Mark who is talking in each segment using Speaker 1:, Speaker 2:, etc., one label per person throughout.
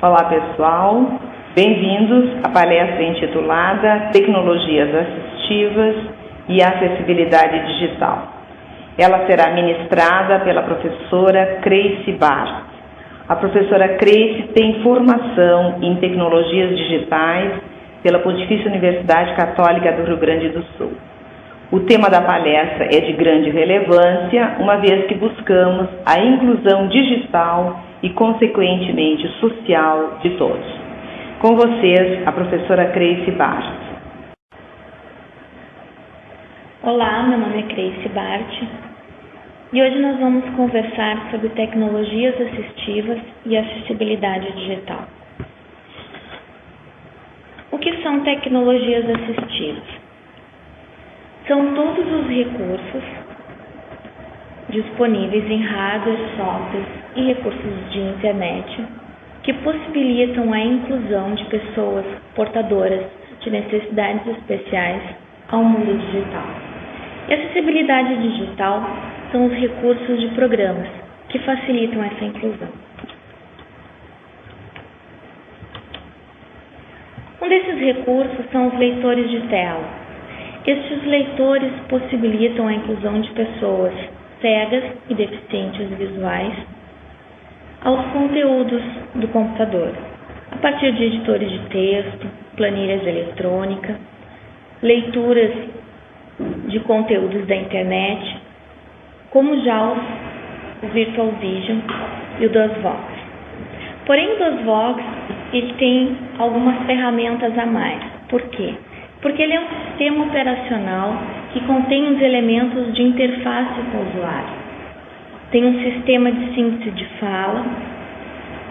Speaker 1: Olá pessoal, bem-vindos à palestra intitulada Tecnologias Assistivas e Acessibilidade Digital. Ela será ministrada pela professora Creice Bart. A professora Creice tem formação em tecnologias digitais pela Pontifícia Universidade Católica do Rio Grande do Sul. O tema da palestra é de grande relevância, uma vez que buscamos a inclusão digital e, consequentemente, social de todos. Com vocês, a professora Creice Bart.
Speaker 2: Olá, meu nome é Creice Bart e hoje nós vamos conversar sobre tecnologias assistivas e acessibilidade digital. O que são tecnologias assistivas? São todos os recursos disponíveis em hardware, software e recursos de internet que possibilitam a inclusão de pessoas portadoras de necessidades especiais ao mundo digital. E acessibilidade digital são os recursos de programas que facilitam essa inclusão. Um desses recursos são os leitores de tela. Estes leitores possibilitam a inclusão de pessoas cegas e deficientes visuais aos conteúdos do computador, a partir de editores de texto, planilhas eletrônicas, leituras de conteúdos da internet, como já o Virtual Vision e o DOSVox. Porém, o DOSVox ele tem algumas ferramentas a mais. Por quê? Porque ele é um sistema operacional que contém os elementos de interface com o usuário. Tem um sistema de síntese de fala,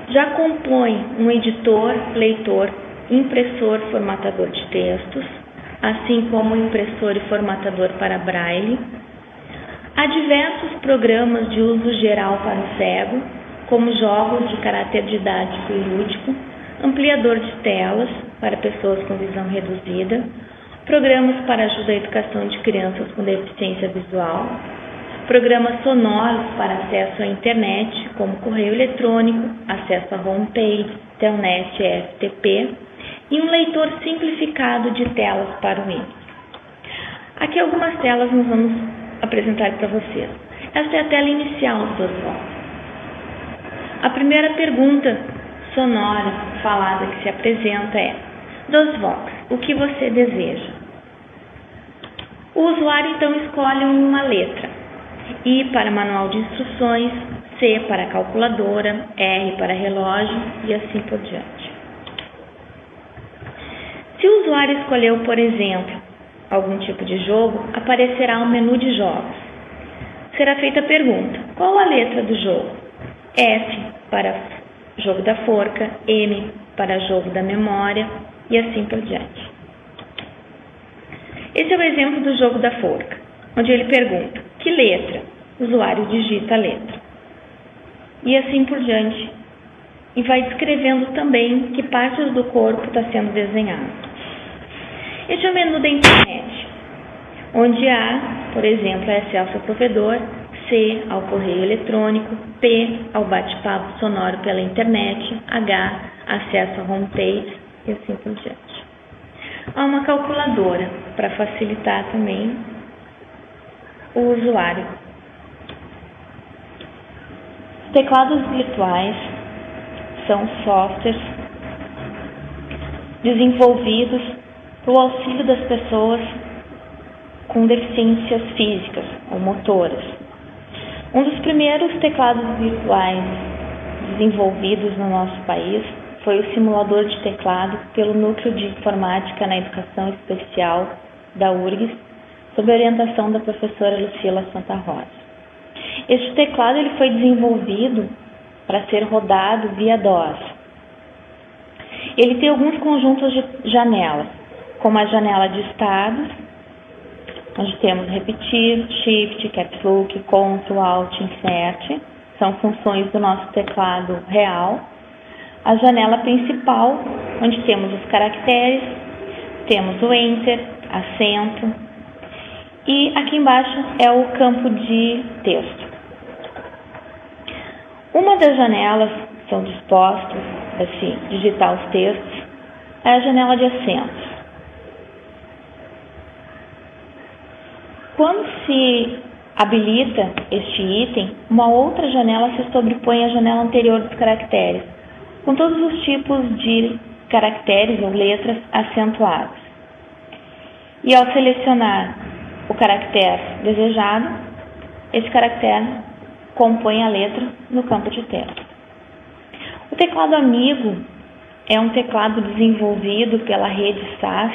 Speaker 2: já compõe um editor, leitor, impressor, formatador de textos, assim como impressor e formatador para braille. Há diversos programas de uso geral para o cego, como jogos de caráter didático e lúdico, ampliador de telas para pessoas com visão reduzida, programas para ajuda à educação de crianças com deficiência visual, programas sonoros para acesso à internet, como correio eletrônico, acesso à homepage, telnet e FTP, e um leitor simplificado de telas para o Windows. Aqui algumas telas nós vamos apresentar para vocês. Esta é a tela inicial do DOSVox. A primeira pergunta sonora falada que se apresenta é: DOSVox, o que você deseja? O usuário então escolhe uma letra: I para manual de instruções, C para calculadora, R para relógio e assim por diante. Se o usuário escolheu, por exemplo, algum tipo de jogo, aparecerá um menu de jogos. Será feita a pergunta: qual a letra do jogo? F para jogo da forca, M para jogo da memória e assim por diante. Esse é o exemplo do jogo da forca, onde ele pergunta: que letra? O usuário digita a letra. E assim por diante. E vai descrevendo também que partes do corpo está sendo desenhado. Este é o menu da internet, onde há, por exemplo, acesso ao provedor, C ao correio eletrônico, P ao bate-papo sonoro pela internet, H acesso à homepage e assim por diante. Há uma calculadora para facilitar também o usuário. Teclados virtuais são softwares desenvolvidos para o auxílio das pessoas com deficiências físicas ou motoras. Um dos primeiros teclados virtuais desenvolvidos no nosso país foi o simulador de teclado pelo Núcleo de Informática na Educação Especial da URGS, sob a orientação da professora Lucila Santa Rosa. Este teclado ele foi desenvolvido para ser rodado via DOS. Ele tem alguns conjuntos de janelas, como a janela de estados, onde temos repetir, shift, caps lock, ctrl, alt, insert, são funções do nosso teclado real. A janela principal, onde temos os caracteres, temos o enter, acento, e aqui embaixo é o campo de texto. Uma das janelas são dispostas para se digitar os textos é a janela de acentos. Quando se habilita este item, uma outra janela se sobrepõe à janela anterior dos caracteres, com todos os tipos de caracteres ou letras acentuados. E ao selecionar o caractere desejado, esse caractere compõe a letra no campo de texto. O teclado amigo é um teclado desenvolvido pela rede SAS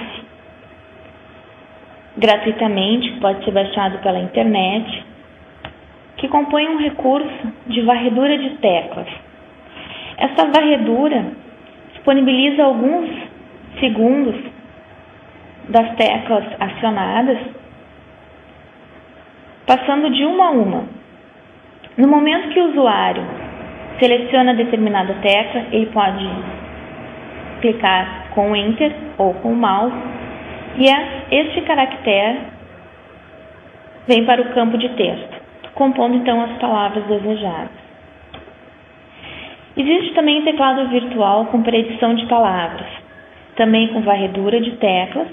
Speaker 2: gratuitamente, pode ser baixado pela internet, que compõe um recurso de varredura de teclas. Essa varredura disponibiliza alguns segundos das teclas acionadas, passando de uma a uma. No momento que o usuário seleciona determinada tecla, ele pode clicar com o Enter ou com o mouse e este caractere vem para o campo de texto, compondo então as palavras desejadas. Existe também teclado virtual com predição de palavras, também com varredura de teclas,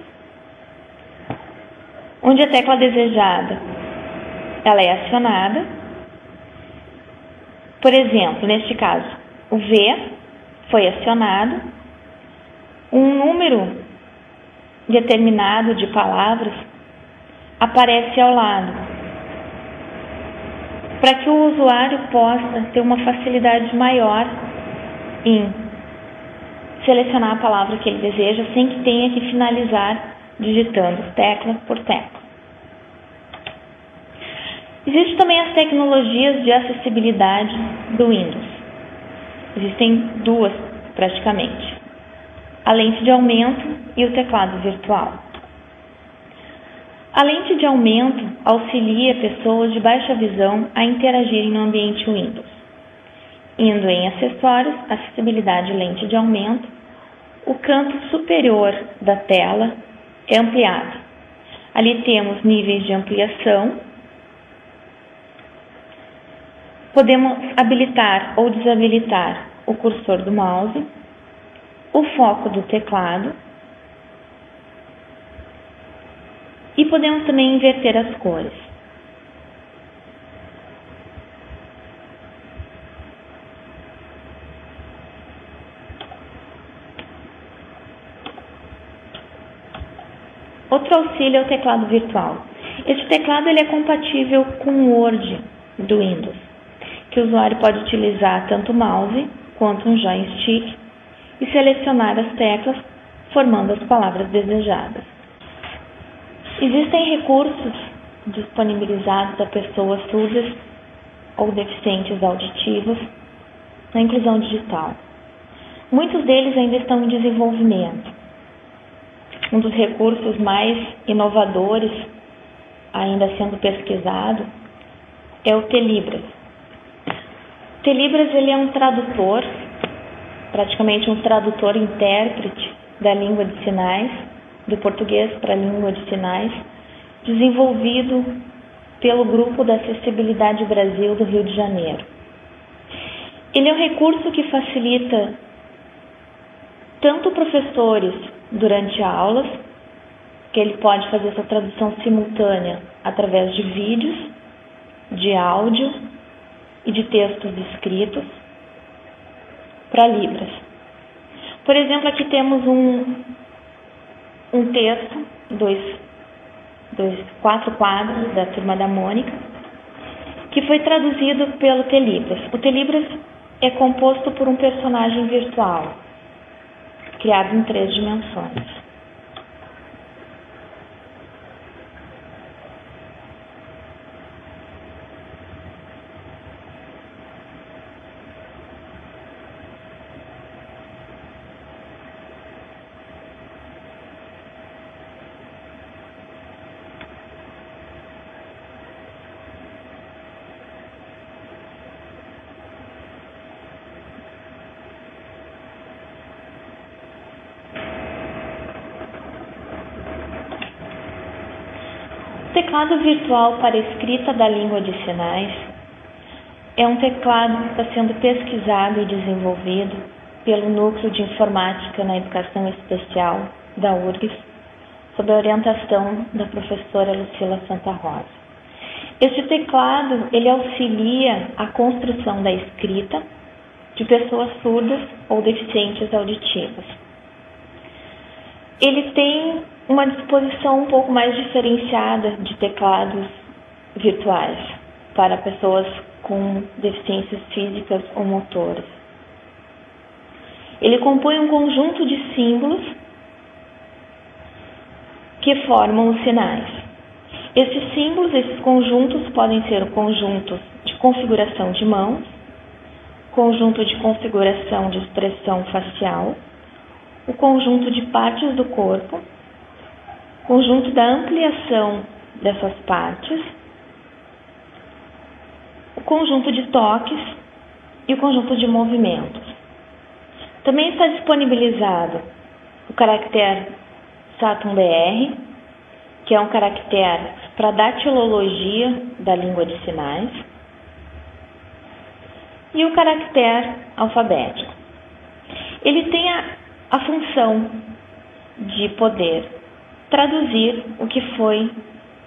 Speaker 2: onde a tecla desejada ela é acionada. Por exemplo, neste caso, o V foi acionado, um número determinado de palavras aparece ao lado, para que o usuário possa ter uma facilidade maior em selecionar a palavra que ele deseja, sem que tenha que finalizar digitando tecla por tecla. Existem também as tecnologias de acessibilidade do Windows. Existem duas, praticamente: a lente de aumento e o teclado virtual. A lente de aumento auxilia pessoas de baixa visão a interagirem no ambiente Windows. Indo em Acessórios, Acessibilidade Lente de Aumento, o canto superior da tela é ampliado. Ali temos níveis de ampliação. Podemos habilitar ou desabilitar o cursor do mouse, o foco do teclado e podemos também inverter as cores. Outro auxílio é o teclado virtual. Este teclado ele é compatível com o Word do Windows, que o usuário pode utilizar tanto o mouse quanto um joystick e selecionar as teclas, formando as palavras desejadas. Existem recursos disponibilizados a pessoas surdas ou deficientes auditivas na inclusão digital. Muitos deles ainda estão em desenvolvimento. Um dos recursos mais inovadores, ainda sendo pesquisado, é o Telibras. O Telibras ele é um tradutor, praticamente um tradutor-intérprete da língua de sinais, do português para a língua de sinais, desenvolvido pelo Grupo da Acessibilidade Brasil do Rio de Janeiro. Ele é um recurso que facilita tanto professores durante aulas, que ele pode fazer essa tradução simultânea através de vídeos, de áudio e de textos escritos para Libras. Por exemplo, aqui temos um texto, quatro quadros da Turma da Mônica, que foi traduzido pelo Telibras. O Telibras é composto por um personagem virtual, criado em 3 dimensões. O teclado virtual para escrita da língua de sinais é um teclado que está sendo pesquisado e desenvolvido pelo Núcleo de Informática na Educação Especial da URGS, sob a orientação da professora Lucila Santa Rosa. Este teclado, ele auxilia a construção da escrita de pessoas surdas ou deficientes auditivas. Ele tem uma disposição um pouco mais diferenciada de teclados virtuais para pessoas com deficiências físicas ou motoras. Ele compõe um conjunto de símbolos que formam os sinais. Esses símbolos, esses conjuntos podem ser conjuntos de configuração de mãos, conjunto de configuração de expressão facial, o conjunto de partes do corpo, conjunto da ampliação dessas partes, o conjunto de toques e o conjunto de movimentos. Também está disponibilizado o caractere SATUM-BR, que é um caractere para datilologia da língua de sinais, e o caractere alfabético. Ele tem a função de poder traduzir o que foi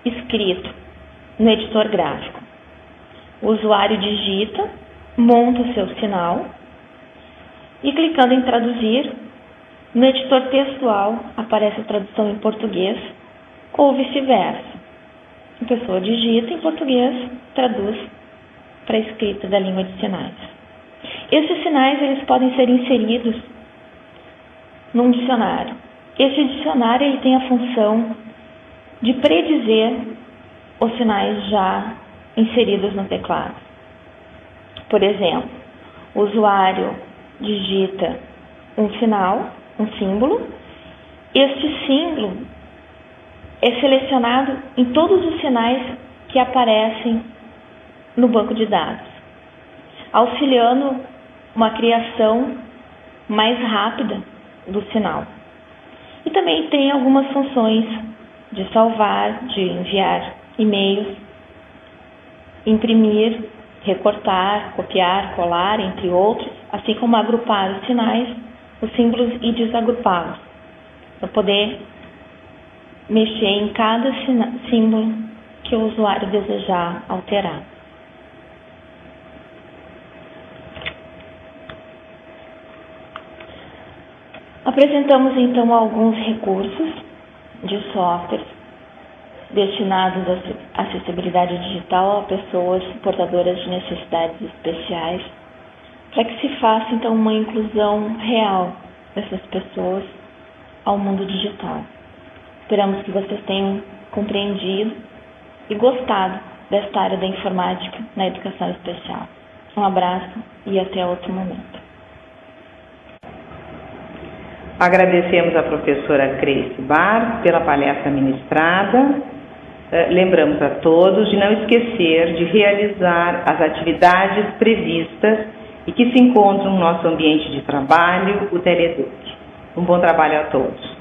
Speaker 2: escrito no editor gráfico. O usuário digita, monta o seu sinal e, clicando em traduzir, no editor textual aparece a tradução em português ou vice-versa. A pessoa digita em português, traduz para a escrita da língua de sinais. Esses sinais eles podem ser inseridos num dicionário. Esse dicionário ele tem a função de predizer os sinais já inseridos no teclado. Por exemplo, o usuário digita um sinal, um símbolo. Este símbolo é selecionado em todos os sinais que aparecem no banco de dados, auxiliando uma criação mais rápida do sinal. E também tem algumas funções de salvar, de enviar e-mails, imprimir, recortar, copiar, colar, entre outros, assim como agrupar os sinais, os símbolos e desagrupá-los, para poder mexer em cada símbolo que o usuário desejar alterar. Apresentamos então alguns recursos de software destinados à acessibilidade digital a pessoas portadoras de necessidades especiais, para que se faça então uma inclusão real dessas pessoas ao mundo digital. Esperamos que vocês tenham compreendido e gostado desta área da informática na educação especial. Um abraço e até outro momento.
Speaker 1: Agradecemos à professora Grace Bar pela palestra ministrada. Lembramos a todos de não esquecer de realizar as atividades previstas e que se encontram no nosso ambiente de trabalho, o Teleeduc. Um bom trabalho a todos.